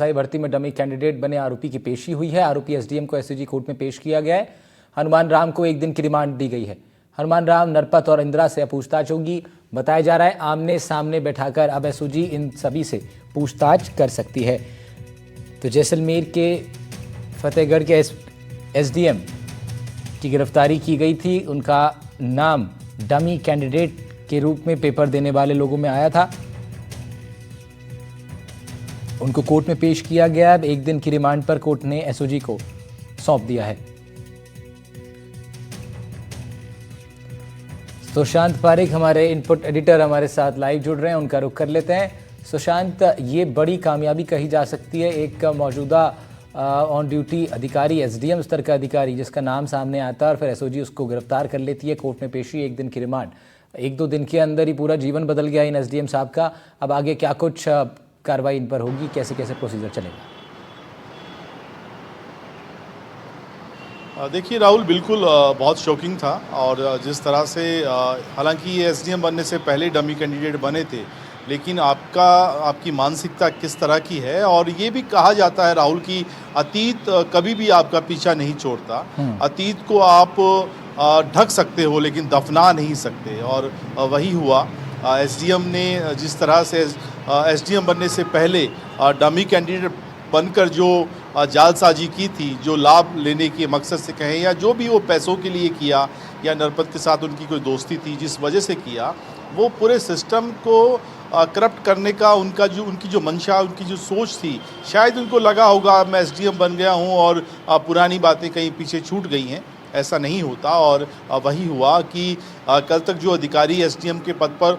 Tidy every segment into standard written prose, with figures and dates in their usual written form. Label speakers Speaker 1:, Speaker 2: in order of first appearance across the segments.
Speaker 1: भर्ती में dummy candidate बने आरोपी की पेशी हुई है। आरोपी एसडीएम को एसओजी कोर्ट में पेश किया गया है। हनुमान राम को 1 दिन की रिमांड दी गई है। हनुमान राम, नरपत और इंदिरा से पूछताछ होगी। बताया जा रहा है आमने सामने बैठाकर अब एसओजी इन सभी से पूछताछ कर सकती है। तो जैसलमेर के फतेहगढ़ के एसडीएम की गिरफ्तारी की गई थी। उनका नाम डमी कैंडिडेट के रूप में पेपर देने वाले लोगों में आया था। उनको कोर्ट में पेश किया गया। 1 दिन की रिमांड पर कोर्ट ने एसओजी को सौंप दिया है। सुशांत पारिक हमारे इनपुट एडिटर हमारे साथ लाइव जुड़ रहे हैं, उनका रुख कर लेते हैं। सुशांत, ये बड़ी कामयाबी कही जा सकती है। एक मौजूदा ऑन ड्यूटी अधिकारी, एसडीएम स्तर का अधिकारी जिसका नाम सामने आता है और फिर एसओजी उसको गिरफ्तार कर लेती है। कोर्ट में पेशी, 1 दिन की रिमांड। 1-2 दिन के अंदर ही पूरा जीवन बदल गया इन एसडीएम साहब का। अब आगे क्या कुछ कार्रवाई इन पर होगी, कैसे कैसे प्रोसीजर चलेगा?
Speaker 2: देखिए राहुल, बिल्कुल बहुत शॉकिंग था। और जिस तरह से हालांकि ये एसडीएम बनने से पहले डमी कैंडिडेट बने थे, लेकिन आपकी मानसिकता किस तरह की है। और ये भी कहा जाता है राहुल कि अतीत कभी भी आपका पीछा नहीं छोड़ता। अतीत को आप ढक सकते हो लेकिन दफना नहीं सकते, और वही हुआ। एसडीएम ने जिस तरह से एसडीएम बनने से पहले डमी कैंडिडेट बनकर जो जालसाजी की थी, जो लाभ लेने के मकसद से कहें या जो भी वो पैसों के लिए किया या नरपत के साथ उनकी कोई दोस्ती थी जिस वजह से किया, वो पूरे सिस्टम को करप्ट करने का उनकी जो मंशा, उनकी जो सोच थी, शायद उनको लगा होगा मैं एसडीएम बन गया हूँ और पुरानी बातें कहीं पीछे छूट गई हैं। ऐसा नहीं होता। और वही हुआ कि कल तक जो अधिकारी एसडीएम के पद पर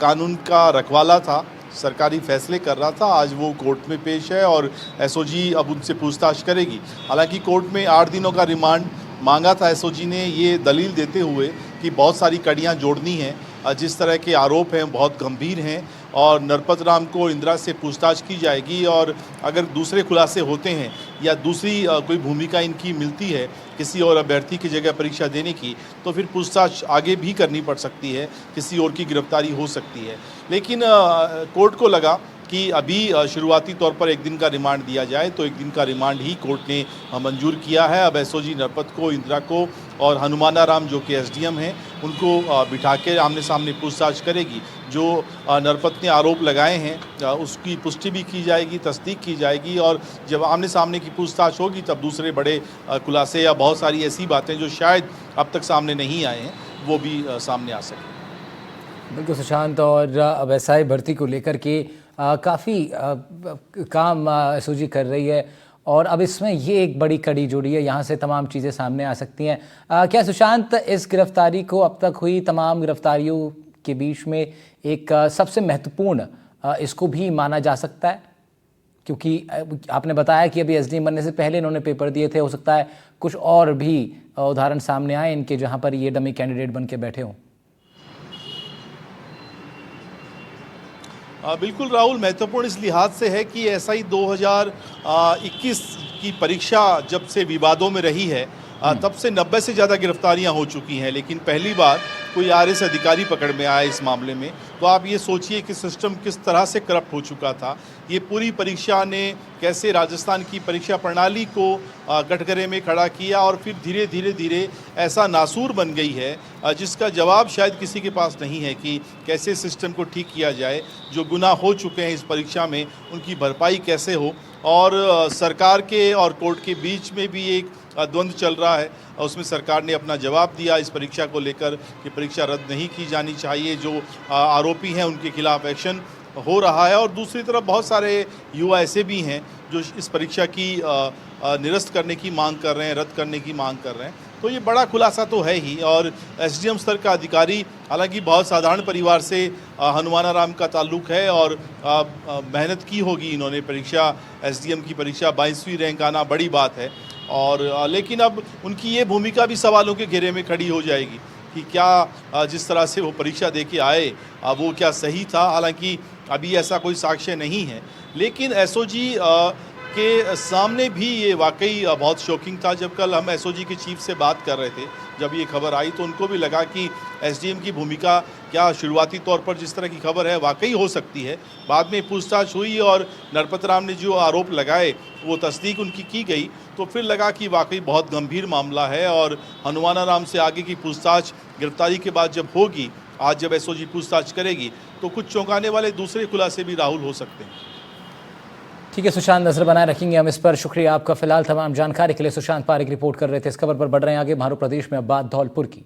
Speaker 2: कानून का रखवाला था, सरकारी फैसले कर रहा था, आज वो कोर्ट में पेश है और एसओजी अब उनसे पूछताछ करेगी। हालांकि कोर्ट में 8 दिनों का रिमांड मांगा था एसओजी ने, ये दलील देते हुए कि बहुत सारी कड़ियाँ जोड़नी हैं। जिस तरह के आरोप हैं बहुत गंभीर हैं और नरपत राम को इंदिरा से पूछताछ की जाएगी। और अगर दूसरे खुलासे होते हैं या दूसरी कोई भूमिका इनकी मिलती है किसी और अभ्यर्थी की जगह परीक्षा देने की, तो फिर पूछताछ आगे भी करनी पड़ सकती है, किसी और की गिरफ्तारी हो सकती है। लेकिन कोर्ट को लगा कि अभी शुरुआती तौर पर 1 दिन का रिमांड दिया जाए, तो 1 दिन का रिमांड ही कोर्ट ने मंजूर किया है। अब एसओजी नरपत को, इंदिरा को और हनुमाना राम जो कि एसडीएम हैं उनको बिठा के आमने सामने पूछताछ करेगी। जो नरपत ने आरोप लगाए हैं उसकी पुष्टि भी की जाएगी, तस्दीक की जाएगी। और जब आमने सामने की पूछताछ होगी तब दूसरे बड़े खुलासे या बहुत सारी ऐसी बातें जो शायद अब तक सामने नहीं आए हैं वो भी सामने आ सकें।
Speaker 1: बिल्कुल सुशांत, और अब एसआई भर्ती को लेकर के काफ़ी काम एसओजी कर रही है और अब इसमें ये एक बड़ी कड़ी जुड़ी है, यहाँ से तमाम चीज़ें सामने आ सकती हैं। क्या सुशांत, इस गिरफ्तारी को अब तक हुई तमाम गिरफ्तारियों के बीच में एक सबसे महत्वपूर्ण इसको भी माना जा सकता है? क्योंकि आपने बताया कि अभी एसडीएम बनने से पहले इन्होंने पेपर दिए थे, हो सकता है कुछ और भी उदाहरण सामने आए इनके जहाँ पर ये डमी कैंडिडेट बन के बैठे हों।
Speaker 2: बिल्कुल राहुल, महत्वपूर्ण इस लिहाज से है कि एसआई 2021 की परीक्षा जब से विवादों में रही है तब से 90 से ज़्यादा गिरफ्तारियां हो चुकी हैं, लेकिन पहली बार कोई आरएस अधिकारी पकड़ में आया इस मामले में। तो आप ये सोचिए कि सिस्टम किस तरह से करप्ट हो चुका था। ये पूरी परीक्षा ने कैसे राजस्थान की परीक्षा प्रणाली को कटघरे में खड़ा किया और फिर धीरे धीरे ऐसा नासूर बन गई है जिसका जवाब शायद किसी के पास नहीं है कि कैसे सिस्टम को ठीक किया जाए। जो गुनाह हो चुके हैं इस परीक्षा में उनकी भरपाई कैसे हो, और सरकार के और कोर्ट के बीच में भी एक द्वंद्व चल रहा है। उसमें सरकार ने अपना जवाब दिया इस परीक्षा को लेकर कि परीक्षा रद्द नहीं की जानी चाहिए, जो आरोपी हैं उनके खिलाफ एक्शन हो रहा है। और दूसरी तरफ बहुत सारे युवा ऐसे भी हैं जो इस परीक्षा की निरस्त करने की मांग कर रहे हैं, रद्द करने की मांग कर रहे हैं। तो ये बड़ा खुलासा तो है ही। और एसडीएम स्तर का अधिकारी, हालांकि बहुत साधारण परिवार से हनुमाना राम का ताल्लुक है और मेहनत की होगी इन्होंने। परीक्षा एसडीएम की परीक्षा 22वीं रैंक आना बड़ी बात है। और लेकिन अब उनकी ये भूमिका भी सवालों के घेरे में खड़ी हो जाएगी कि क्या जिस तरह से वो परीक्षा दे के आए वो क्या सही था। हालांकि अभी ऐसा कोई साक्ष्य नहीं है, लेकिन एसओजी के सामने भी ये वाकई बहुत शॉकिंग था। जब कल हम एसओजी के चीफ से बात कर रहे थे, जब ये खबर आई तो उनको भी लगा कि एसडीएम की भूमिका क्या शुरुआती तौर पर जिस तरह की खबर है वाकई हो सकती है। बाद में पूछताछ हुई और नरपत राम ने जो आरोप लगाए वो तस्दीक उनकी की गई, तो फिर लगा कि वाकई बहुत गंभीर मामला है और हनुमाना राम से आगे की पूछताछ गिरफ्तारी के बाद जब होगी, आज जब एसओजी पूछताछ करेगी, तो कुछ चौंकाने वाले दूसरे खुलासे भी राहुल हो सकते हैं।
Speaker 1: ठीक है सुशांत, नजर बनाए रखेंगे हम इस पर। शुक्रिया आपका। फिलहाल तमाम जानकारी के लिए सुशांत पारेख रिपोर्ट कर रहे थे। इस खबर पर बढ़ रहे हैं आगे। महारू प्रदेश में अब बात धौलपुर की।